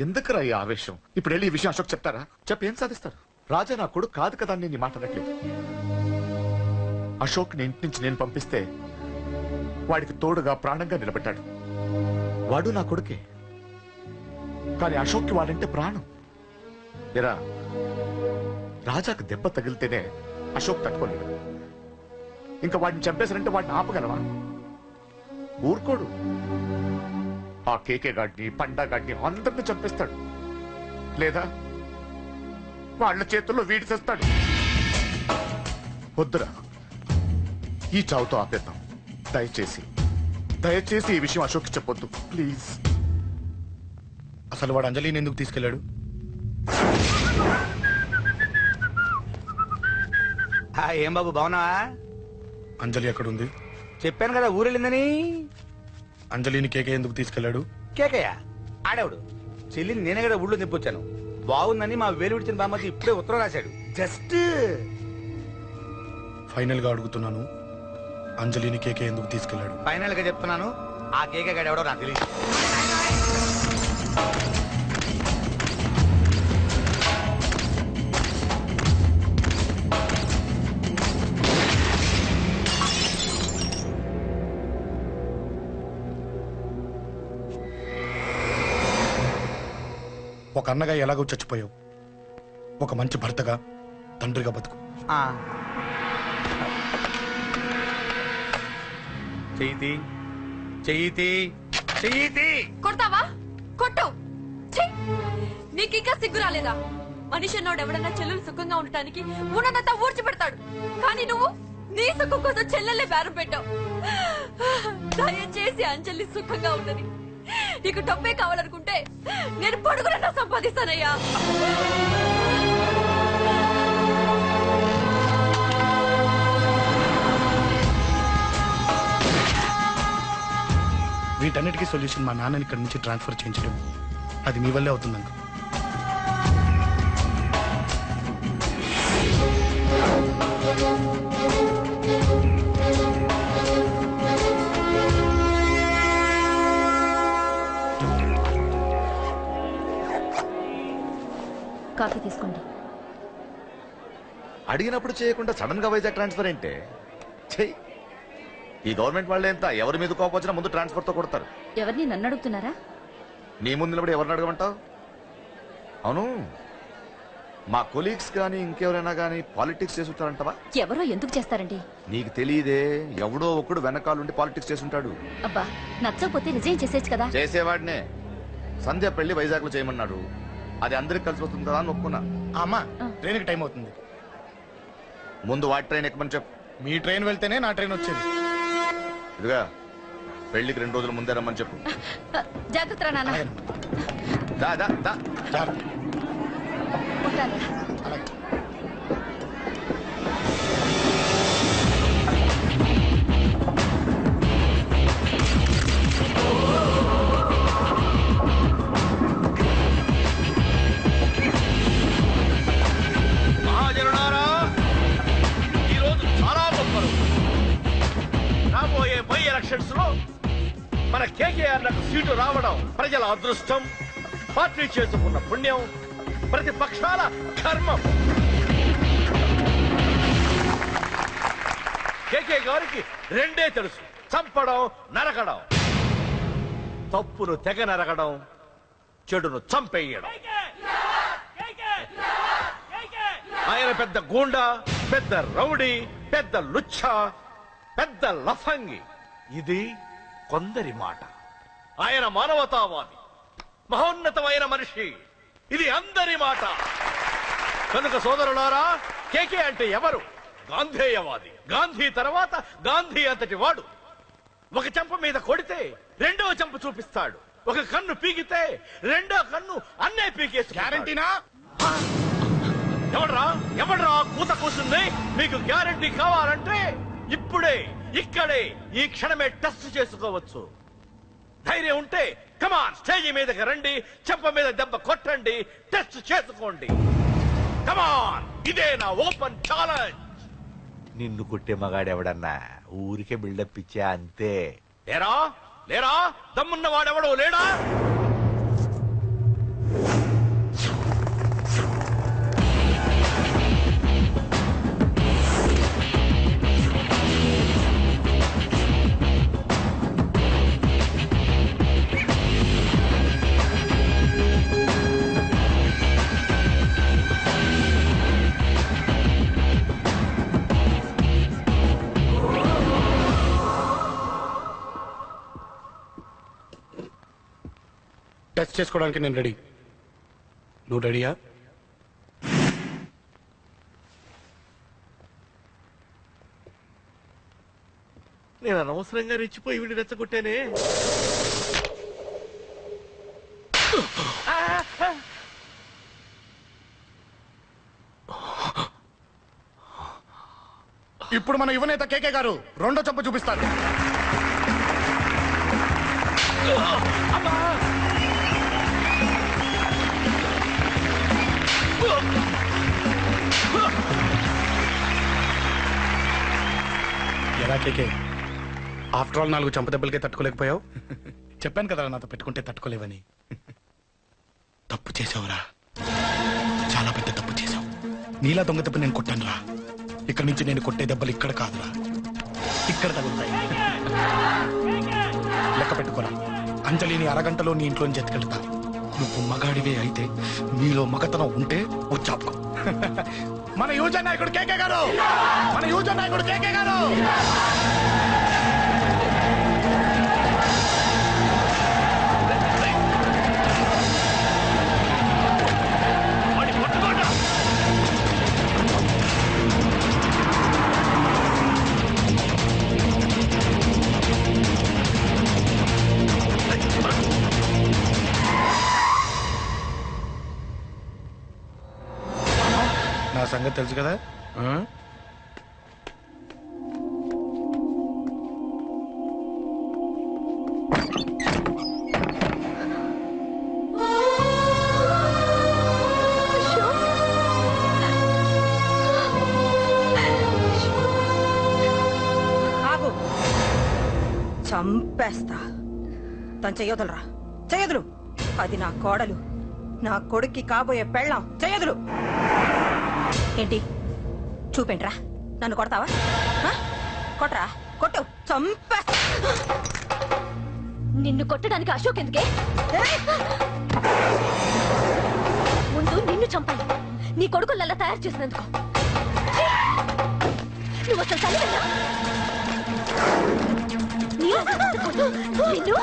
ఎందుకురా ఈ ఆవేశం? ఇప్పుడు వెళ్ళి ఈ విషయం అశోక్ చెప్తారా? చెప్పి ఏం సాధిస్తారు? రాజా నా కొడుకు కాదు కదా అని నేను మాట్లాడట్లేదు. అశోక్ ని ఇంటి నుంచి నేను పంపిస్తే వాడికి తోడుగా ప్రాణంగా నిలబెట్టాడు. వాడు నా కొడుకే, కానీ అశోక్కి వాడంటే ప్రాణం. ఎరా, రాజాకు దెబ్బ తగిలితేనే అశోక్ తట్టుకోలేడు. ఇంకా వాడిని చంపేశారంటే వాడిని ఆపగలవా? ఊరుకోడు. ఆ కేకే గాడిని, పండా గాడిని అందరిని చంపేస్తాడు, లేదా వాళ్ళ చేతుల్లో వీడి చేస్తాడు. వద్దురా, ఈ చావుతో ఆపేద్దాం. దయచేసి దయచేసి ఈ విషయం అశోక్ చెప్పొద్దు ప్లీజ్. అసలు వాడు అంజలిని ఎందుకు తీసుకెళ్లాడు? ఏం బాబు బాగున్నావా? అంజలి ఎక్కడుంది? చెప్పాను కదా ఊరెళ్ళిందని. అంజలిని కేకే ఎందుకు తీసుకెళ్లాడు? కేకయ్య ఆడేవుడు. చెల్లిని నేనే కదా ఊళ్ళో నిప్పొచ్చాను. బాగుందని మా వేలు విడిచిన బామ్మతి ఇప్పుడే ఉత్తరం రాశాడు. జస్ట్ ఫైనల్ గా అడుగుతున్నాను, అంజలిని కేకే ఎందుకు తీసుకెళ్లాడు? ఫైనల్ గా చెప్తున్నాను, ఆ కేకే గాడు ఎవడో నాకు తెలియదు. ఒక అన్నగా ఎలాగో చచ్చిపోయావు, ఒక మంచి భర్తగా, తండ్రిగా బతుకు. చెయ్యితి చెయ్యితి చెయ్యితి. కొడతావా? కొట్టు. నీకింకా సిగ్గు రాలేదా? మనిషి అన్నోడు ఎవడన్నా చెల్లెలు సుఖంగా ఉండటానికి ఉన్నదంతా ఊడ్చి పెడతాడు, కానీ నువ్వు నీ సుఖం కోసం చెల్లెల్లే బేరం పెట్టావు. దయచేసి అంజలి సుఖంగా ఉన్నది. నీకు డబ్బే కావాలనుకుంటే నేను పొడుగునన్నా సంపాదిస్తానయ్యా. వీటన్నిటికీ సొల్యూషన్ మా నాన్నని ఇక్కడి నుంచి ట్రాన్స్ఫర్ చేయించడం, అది మీ వల్లే అవుతుందండి. కాఫీ తీసుకోండి. అడిగినప్పుడు చేయకుండా సడన్ గా వైజాగ్ ట్రాన్స్ఫర్ ఏంటే? చెయ్యి. ఈ గవర్నమెంట్ వాళ్ళే ఎంత, ఎవరి మీద కోపం వచ్చినా ముందు ట్రాన్స్ఫర్ తో కొడతారు. ఎవరిని నన్ను అడుగుతున్నారా? నీ ముందు నిలబడి ఎవరిని అడగమంటావు? అవును, మా కొలీగ్స్ కానీ ఇంకెవరైనా కానీ పాలిటిక్స్ చేస్తుంటారంటవా? ఎవరో ఎందుకు చేస్తారండి? నీకు తెలియదే, ఎవడో ఒకడు వెనకాలండి పాలిటిక్స్ చేస్తుంటాడు. అబ్బా, నచ్చకపోతే రిజైన్ చేసేచ్చు కదా. చేసేవాడినే. సంధ్య పెళ్లి వైజాగ్ లో చేయమన్నాడు, అది అందరికి కలిసి వస్తుంది కదా అని ఒప్పుకున్నా. అమ్మా, ట్రైన్కి టైం అవుతుంది, ముందు వాటి ట్రైన్ ఎక్కమని చెప్పు. మీ ట్రైన్ వెళ్తేనే నా ట్రైన్ వచ్చేది. ఇదిగా పెళ్లికి 2 రోజుల ముందే రమ్మని చెప్పు. జాగ్రత్త నాన్న. దా దా దా. ఉంటాను. మహాజనులారా, ఈరోజు చాలా గొప్ప రోజు. రాబోయే బై ఎలక్షన్స్ లో మన కేకేఆర్ నాకు సీటు రావడం ప్రజల అదృష్టం, పార్టీ చేసుకున్న పుణ్యం, ప్రతిపక్షాల కర్మం. కేకే గారికి రెండే తెలుసు, చంపడం, నరకడం. తప్పును తెగ నరకడం, చెడును చంపేయడం. ఆయన పెద్ద గూండా, పెద్ద రౌడీ, పెద్ద లుచ్చ, పెద్ద లఫంగి. ఇది కొందరి మాట. ఆయన మానవతావాది, మహోన్నతమైన మనిషి. ఇది అందరి మాట. కనుక సోదరులారా, కేకే అంటే ఎవరు? గాంధేయవాది. గాంధీ తర్వాత గాంధీ అంతటి వాడు. ఒక చెంప మీద కొడితే రెండవ చెంప చూపిస్తాడు. ఒక కన్ను పీకితే రెండో కన్ను అన్నే పీకేసి. గ్యారంటీనా? ఎవడ్రా కూత కూర్చుంది? మీకు గ్యారంటీ కావాలంటే ఇప్పుడే, ఇక్కడే, ఈ క్షణమే టెస్ట్ చేసుకోవచ్చు. ధైర్యం ఉంటే కమాన్, స్టేజీ మీదకి రండి, చెంప మీద దెబ్బ కొట్టండి, టెస్ట్ చేసుకోండి. కమాన్, ఇదే నా ఓపెన్ ఛాలెంజ్. నిన్ను కొట్టే మగాడెవడన్నా ఊరికే బిల్డప్ ఇచ్చా అంతే. లేరా లేరా, దమ్మున్న వాడెవడో లేడా? టెస్ట్ చేసుకోవడానికి నేను రెడీ. నువ్వు రెడీయా? నేను అనవసరంగా రెచ్చిపోయి వీడిని రెచ్చగొట్టానే. ఇప్పుడు మన యువనేత కేకే గారు రెండో చంప చూపిస్తారు. ఎలా కేకే, ఆఫ్టర్ ఆల్ 4 చంప దెబ్బలకే తట్టుకోలేకపోయావు? చెప్పాను కదా నాతో పెట్టుకుంటే తట్టుకోలేవని. తప్పు చేసావురా, చాలా పెద్ద తప్పు చేసావు. నీలా దొంగ దెబ్బ నేను కొట్టాను రా. ఇక్కడ నుంచి నేను కొట్టే దెబ్బలు ఇక్కడ కాదురా, ఇక్కడ తగులుతాయి. లెక్క పెట్టుకోరా, అంజలిని అరగంటలో నీ ఇంట్లోంచి ఎత్తుకెళ్తా. నువ్వు మగాడివే అయితే, నీలో మగతనం ఉంటే వచ్చాపుకో. మన యువజన నాయకుడు కేకే గారు, మన యువజన నాయకుడు కేకే గారు. నా సంగతి తెలుసు కదా. ఆగు, చంపేస్తా. తను చెయ్యొదలరా, చెయ్యదులు. అది నా కోడలు, నా కొడుక్కి కాబోయే పెళ్ళాం. చెయ్యదులు. ఏంటి చూపేంట్రా? నన్ను కొడతావా? కొట్రా, కొట్టు, చంపే. నిన్ను కొట్టడానికి అశోక్ ఎందుకే? ముందు నిన్ను చంపాలి, నీ కొడుకులల్లా తయారు చేసినందుకు. నువ్వు అసలు చదివా? నిన్ను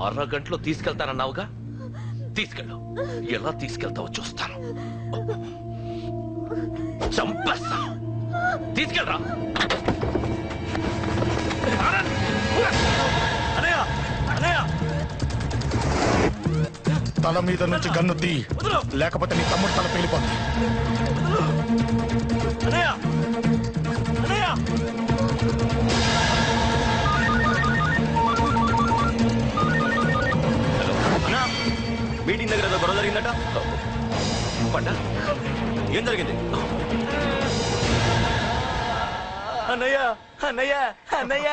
అరగంటలో తీసుకెళ్తానన్నావుగా, తీసుకెళ్ళు. ఎలా తీసుకెళ్తావో చూస్తాను. చంపేస్తా, తీసుకెళ్ళరా. తల మీద నుంచి గన్ను తీ, లేకపోతే నీ తమ్ముడు తల పేలిపోతుంది. మీటింగ్ దగ్గర ఏదో గొడవ జరిగిందట. పంట ఏం జరిగింది? అన్నయ్య అన్నయ్య అన్నయ్య,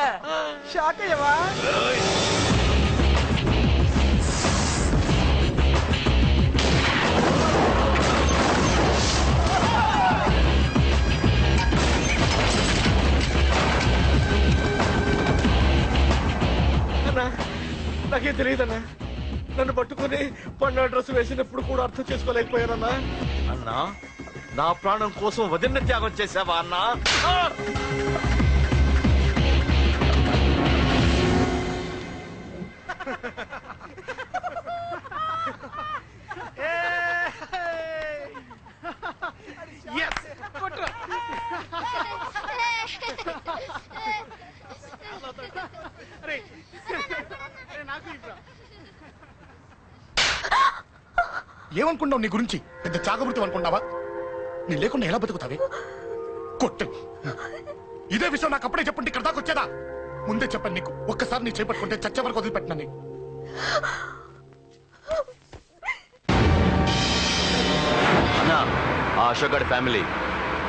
షాక్ అయ్యవా? నాకేం తెలియదన్నా. నన్ను పట్టుకుని పండు డ్రెస్ వేసినప్పుడు కూడా అర్థం చేసుకోలేకపోయానన్నా. అన్నా, నా ప్రాణం కోసం వదిన త్యాగం చేసావా అన్నా? ఏమనుకుంటావు నీ గురించి? పెద్ద చాగవృత్తి అనుకుంటావా? నీ లేకుండా ఎలా బతుకుతావే? కొట్టు. ఇదే విషయం నాకు అప్పుడే చెప్పుంటే ఇక్కడ దాకా వచ్చేదా? ముందే చెప్పాను నీకు, ఒక్కసారి నీ చేపట్టుకుంటే చచ్చే వరకు వదిలిపెట్టినా. అన్నా, ఆ అశోక్ గారి ఫ్యామిలీ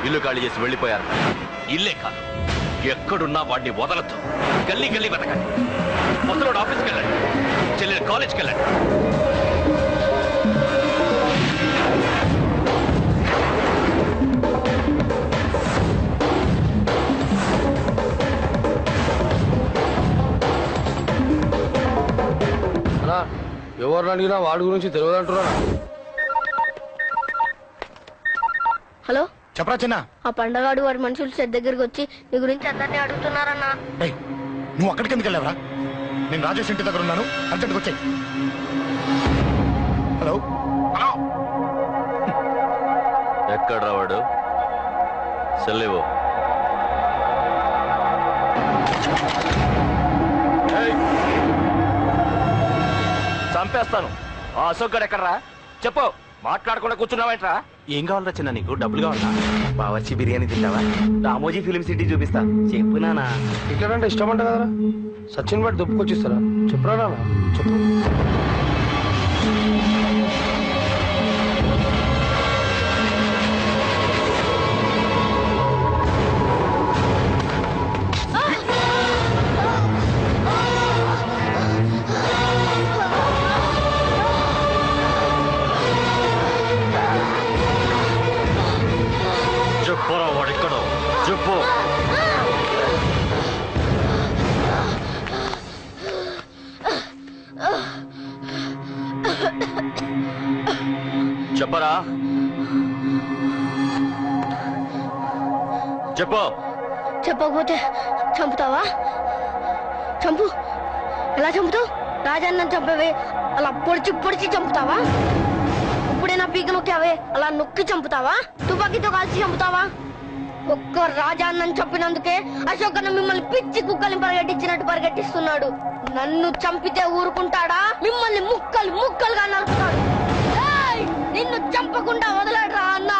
ఇల్లు ఖాళీ చేసి వెళ్ళిపోయారు. ఇల్లే కాదు, ఎక్కడున్నా వాడిని వదలద్దు. గల్లీ గల్లీ వెతకండి. ముసలోడు ఆఫీస్కి వెళ్ళండి, చెల్లెలు కాలేజ్కి వెళ్ళండి. ఎవరు అడిగినా వాడి గురించి తెలియదంటున్నా. హలో, చెప్పరా చిన్న. ఆ పండగాడు వాడి మనుషులు సెట్ దగ్గరికి వచ్చి నీ గురించి అందరినీ అడుగుతున్నారన్నా. నువ్వు అక్కడికి ఎందుకు వెళ్ళావరా? నేను రాజేష్ ఇంటి దగ్గర ఉన్నాను, అర్జెంట్గా వచ్చాయి. హలో హలో, ఎక్కడ రావాడు? సెల్లేవో. చంపేస్తాను. ఆ అశోక్ గడు ఎక్కడరా? చెప్పు. మాట్లాడకుండా కూర్చున్నావేంట్రా? ఏం కావాలరా చిన్న నీకు? డబ్బులు కావాలా? బావర్చి బిర్యానీ తింటావా? రామోజీ ఫిలిం సిటీ చూపిస్తా. చెప్పు నానా. టికెట్ అంటే ఇష్టం అంట కదరా? సచిన్ బట్టి దుప్పుకొచ్చిస్తారా? చెప్పురా నాన్న, చెప్పు. చెప్పురా వాడెక్కడో చెప్పు. చెప్పరా, చెప్పు. చెప్పకపోతే చంపుతావా? చంపు. ఎలా చంపుతావు? రాజాన్న చంపవే అలా పొడిచి పొడిచి చంపుతావా? ఇప్పుడైనా పీక నొక్కావే అలా నొక్కి చంపుతావా? తుపాకీతో కాల్చి చంపుతావా? ఒక్క రాజాన్నని చంపినందుకే అశోక్ అన్న మిమ్మల్ని పిచ్చి కుక్కల్ని పరిగెట్టించినట్టు పరిగెట్టిస్తున్నాడు. నన్ను చంపితే ఊరుకుంటాడా? మిమ్మల్ని ముక్కలు ముక్కలుగా నరుకుతాడు. నిన్ను చంపకుండా వదలడరా అన్నా.